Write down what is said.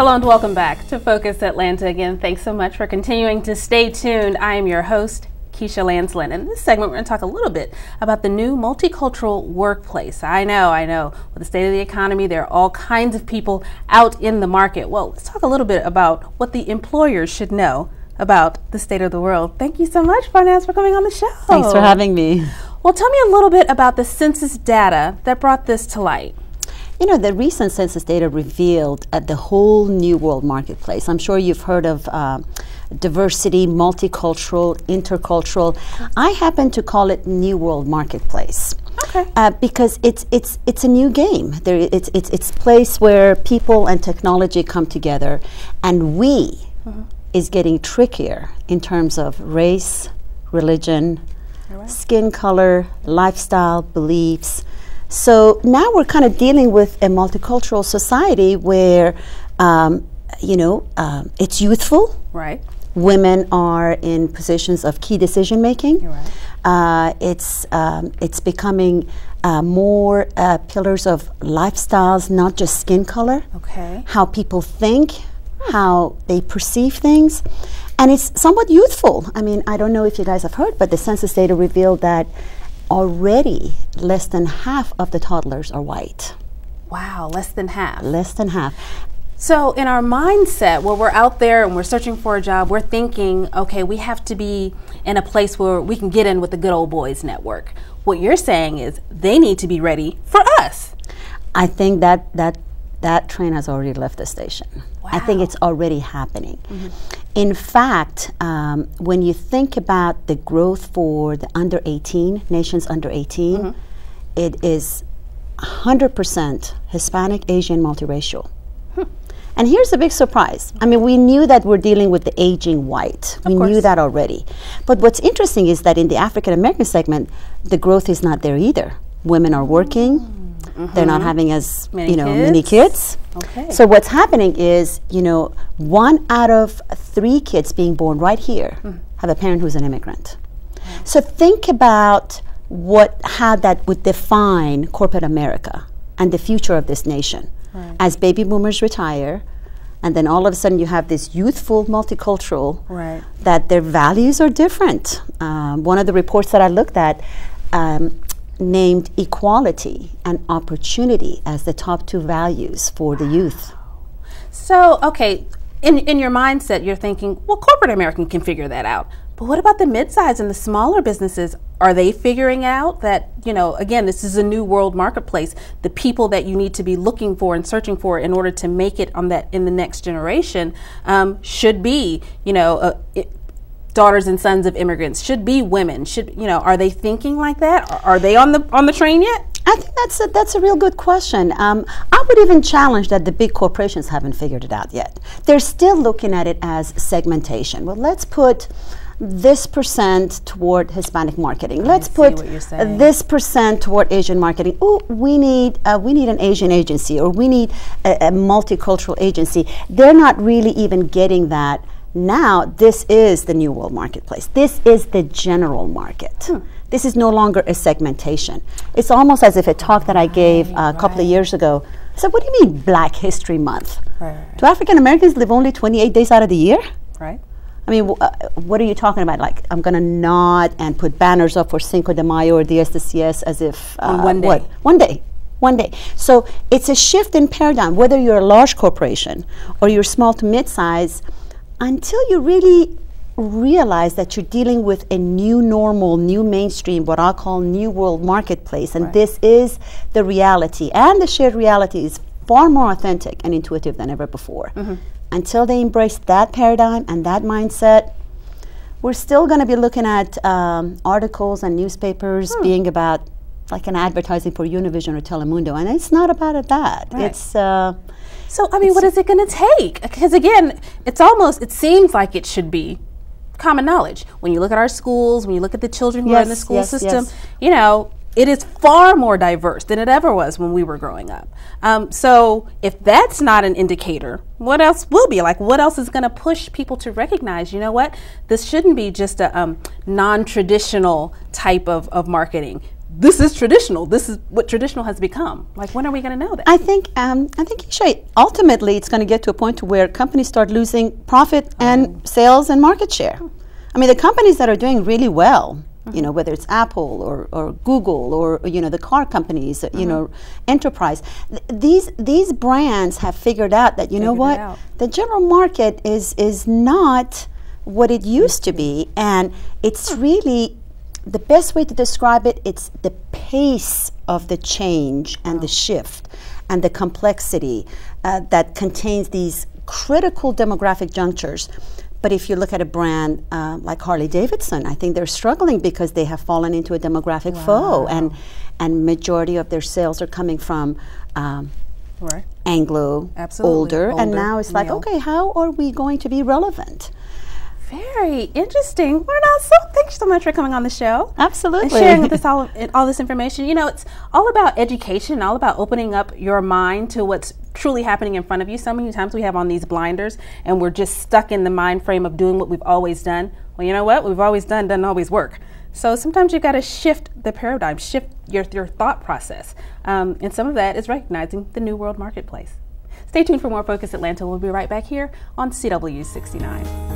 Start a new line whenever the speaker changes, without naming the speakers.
Hello and welcome back to Focus Atlanta. Again, thanks so much for continuing to stay tuned. I am your host, Keisha Lanslin. In this segment, we're going to talk a little bit about the new multicultural workplace. I know, with the state of the economy, there are all kinds of people out in the market. Well, let's talk a little bit about what the employers should know about the state of the world. Thank you so much, Farnaz, for coming on the show.
Thanks for having me.
Well, tell me a little bit about the census data that brought this to light.
You know, the recent census data revealed the whole new world marketplace. I'm sure you've heard of diversity, multicultural, intercultural. I happen to call it new world marketplace.
Okay.
Because it's a new game. It's a place where people and technology come together, and is getting trickier in terms of race, religion, skin color, lifestyle, beliefs. So now we're kind of dealing with a multicultural society where, it's youthful.
Right.
Women are in positions of key decision making.
You're right.
It's becoming more pillars of lifestyles, not just skin color.
Okay.
How people think, how they perceive things, and it's somewhat youthful. I mean, I don't know if you guys have heard, but the census data revealed that already less than half of the toddlers are white.
Wow, less than half.
Less than half.
So in our mindset, where we're out there and we're searching for a job, we're thinking, okay, we have to be in a place where we can get in with the good old boys network. What you're saying is they need to be ready for us.
I think that train has already left the station.
Wow.
I think it's already happening. In fact, when you think about the growth for the under 18, nations under 18, it is 100% Hispanic, Asian, multiracial. And here's the big surprise. I mean, we knew that we're dealing with the aging white. We knew that already. But what's interesting is that in the African American segment, the growth is not there either. Women are working. They're not having as many kids.
Okay.
So what's happening is, 1 out of 3 kids being born right here have a parent who's an immigrant. So think about how that would define corporate America and the future of this nation.
Right.
As baby boomers retire, and then all of a sudden you have this youthful multicultural, that their values are different. One of the reports that I looked at named equality and opportunity as the top 2 values for the youth.
So, okay, in your mindset, you're thinking, well, corporate America can figure that out. But what about the mid-size and the smaller businesses? Are they figuring out that, again, this is a new world marketplace, the people that you need to be looking for and searching for in order to make it in the next generation should be, daughters and sons of immigrants, should be women, are they thinking like that? Are they on the train yet?
I think that's a real good question. I would even challenge that the big corporations haven't figured it out yet. They're still looking at it as segmentation. Well, let's put this % toward Hispanic marketing. Let's put this % toward Asian marketing. Oh, we need an Asian agency, or we need a multicultural agency. They're not really even getting that. Now, this is the new world marketplace. This is the general market. This is no longer a segmentation. It's almost as if a talk that I gave a couple of years ago, I said, what do you mean Black History Month? Do African Americans live only 28 days out of the year?
Right.
I mean, what are you talking about? Like, I'm going to nod and put banners up for Cinco de Mayo or Diez de Ciez as if...
one day.
What? One day. So it's a shift in paradigm, whether you're a large corporation or you're small to mid-size, until you really realize that you're dealing with a new normal, new mainstream, what I call new world marketplace, and this is the reality, and the shared reality is far more authentic and intuitive than ever before. Until they embrace that paradigm and that mindset, we're still going to be looking at articles and newspapers being about like an advertising for Univision or Telemundo, and it's not about that. It's
so, I mean, what is it going to take? Because again, it seems like it should be common knowledge. When you look at our schools, when you look at the children who are in the school system, it is far more diverse than it ever was when we were growing up. So if that's not an indicator, what else will be? Like, what else is going to push people to recognize, you know what, this shouldn't be just a non-traditional type of marketing. this is traditional. This is what traditional has become. Like, when are we going to know that?
I think Isha, ultimately it's going to get to a point where companies start losing profit and sales and market share. I mean, the companies that are doing really well, you know, whether it's Apple or Google or, you know, the car companies, you know, enterprise, these brands have figured out that, you know what, the general market is not what it used to be, and it's really the best way to describe it, it's the pace of the change and the shift and the complexity that contains these critical demographic junctures. But if you look at a brand like Harley Davidson, I think they're struggling because they have fallen into a demographic foe, and majority of their sales are coming from Anglo, older, and now it's like, okay, how are we going to be relevant?
Very interesting. Farnaz, thank you so much for coming on the show.
Absolutely.
And sharing with us all this information. You know, it's all about education, all about opening up your mind to what's truly happening in front of you. So many times we have on these blinders and we're just stuck in the mind frame of doing what we've always done. Well, you know what? We've always done doesn't always work. So sometimes you've got to shift the paradigm, shift your thought process. And some of that is recognizing the new world marketplace. Stay tuned for more Focus Atlanta. We'll be right back here on CW69.